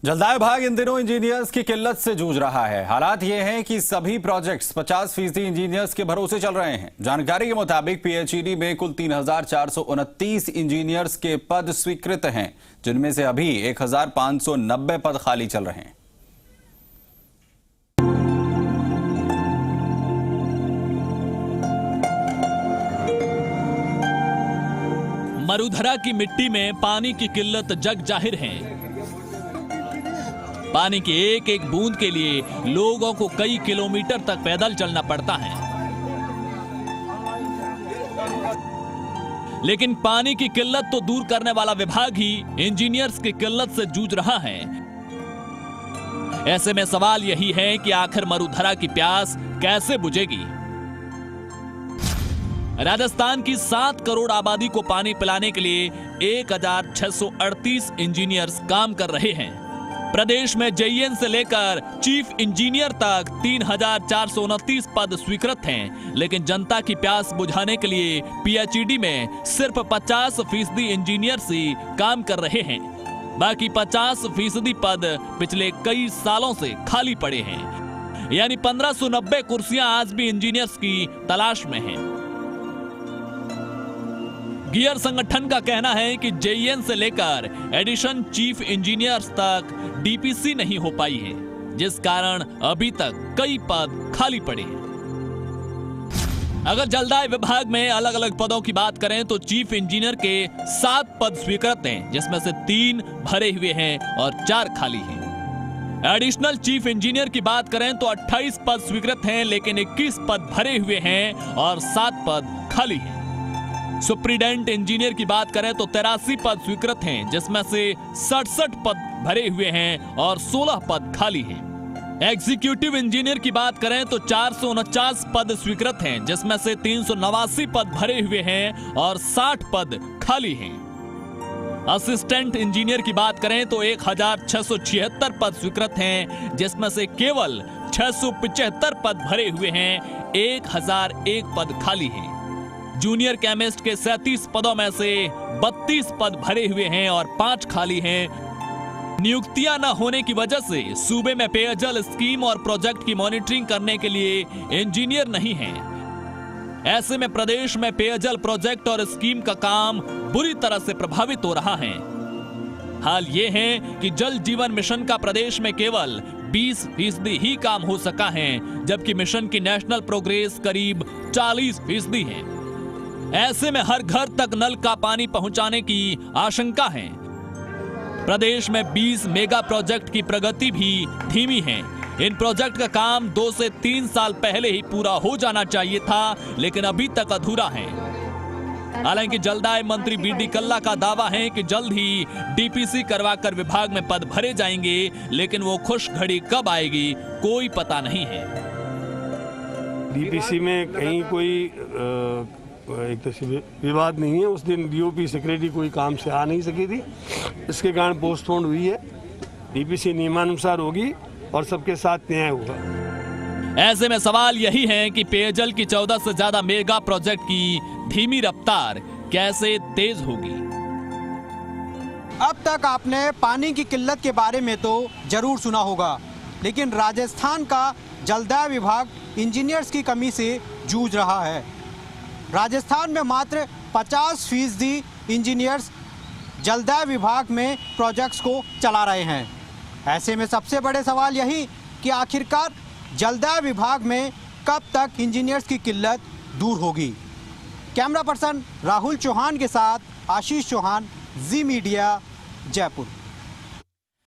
जलदाय विभाग इन दिनों इंजीनियर्स की किल्लत से जूझ रहा है। हालात ये हैं कि सभी प्रोजेक्ट्स 50% इंजीनियर्स के भरोसे चल रहे हैं। जानकारी के मुताबिक पीएचईडी में कुल 3,429 इंजीनियर्स के पद स्वीकृत हैं, जिनमें से अभी 1,590 पद खाली चल रहे हैं। मरुधरा की मिट्टी में पानी की किल्लत जग जाहिर है। पानी की एक एक बूंद के लिए लोगों को कई किलोमीटर तक पैदल चलना पड़ता है। लेकिन पानी की किल्लत तो दूर करने वाला विभाग ही इंजीनियर्स की किल्लत से जूझ रहा है। ऐसे में सवाल यही है कि आखिर मरुधरा की प्यास कैसे बुझेगी। राजस्थान की 7 करोड़ आबादी को पानी पिलाने के लिए 1,638 इंजीनियर्स काम कर रहे हैं। प्रदेश में जेईएन से लेकर चीफ इंजीनियर तक 3,429 पद स्वीकृत हैं, लेकिन जनता की प्यास बुझाने के लिए पीएचईडी में सिर्फ 50% इंजीनियर ही काम कर रहे हैं। बाकी 50% पद पिछले कई सालों से खाली पड़े हैं, यानी 1590 कुर्सियां आज भी इंजीनियर्स की तलाश में हैं। गियर संगठन का कहना है कि जेईएन से लेकर एडिशन चीफ इंजीनियर्स तक डीपीसी नहीं हो पाई है, जिस कारण अभी तक कई पद खाली पड़े हैं। अगर जलदाय विभाग में अलग अलग पदों की बात करें तो चीफ इंजीनियर के 7 पद स्वीकृत हैं, जिसमें से 3 भरे हुए हैं और 4 खाली हैं। एडिशनल चीफ इंजीनियर की बात करें तो 28 पद स्वीकृत हैं, लेकिन 21 पद भरे हुए हैं और 7 पद खाली हैं। सुप्रीडेंट इंजीनियर की बात करें तो 83 पद स्वीकृत हैं, जिसमें से 67 पद भरे हुए हैं और 16 पद खाली हैं। एग्जीक्यूटिव इंजीनियर की बात करें तो 449 पद स्वीकृत हैं, जिसमें से 389 पद भरे हुए हैं और 60 पद खाली हैं। असिस्टेंट इंजीनियर की बात करें तो 1,676 पद स्वीकृत हैं, जिसमें से केवल 675 पद भरे हुए हैं, 1,001 पद खाली हैं। जूनियर केमिस्ट के 37 पदों में से 32 पद भरे हुए हैं और 5 खाली हैं। नियुक्तियां न होने की वजह से सूबे में पेयजल स्कीम और प्रोजेक्ट की मॉनिटरिंग करने के लिए इंजीनियर नहीं हैं। ऐसे में प्रदेश में पेयजल प्रोजेक्ट और स्कीम का काम बुरी तरह से प्रभावित हो रहा है। हाल ये है कि जल जीवन मिशन का प्रदेश में केवल 20% ही काम हो सका है, जबकि मिशन की नेशनल प्रोग्रेस करीब 40% है। ऐसे में हर घर तक नल का पानी पहुंचाने की आशंका है। प्रदेश में 20 मेगा प्रोजेक्ट की प्रगति भी धीमी है। इन प्रोजेक्ट का काम 2 से 3 साल पहले ही पूरा हो जाना चाहिए था, लेकिन अभी तक अधूरा है। हालांकि जलदाय मंत्री बीडी कल्ला का दावा है कि जल्द ही डीपीसी करवाकर विभाग में पद भरे जाएंगे, लेकिन वो खुश घड़ी कब आएगी कोई पता नहीं है। डीपीसी में कहीं कोई एक तो विवाद नहीं है। उस दिन डीओपी सेक्रेटरी कोई काम से आ नहीं सकी थी, इसके कारण पोस्टपोन हुई है। डीपीसी नियमानुसार होगी और सबके साथ न्याय होगा। ऐसे में सवाल यही है कि पेयजल की 14 से ज्यादा मेगा प्रोजेक्ट की धीमी रफ्तार कैसे तेज होगी। अब तक आपने पानी की किल्लत के बारे में तो जरूर सुना होगा, लेकिन राजस्थान का जलदाय विभाग इंजीनियर्स की कमी से जूझ रहा है। राजस्थान में मात्र 50% इंजीनियर्स जलदाय विभाग में प्रोजेक्ट्स को चला रहे हैं। ऐसे में सबसे बड़े सवाल यही कि आखिरकार जलदाय विभाग में कब तक इंजीनियर्स की किल्लत दूर होगी। कैमरा पर्सन राहुल चौहान के साथ आशीष चौहान, जी मीडिया, जयपुर।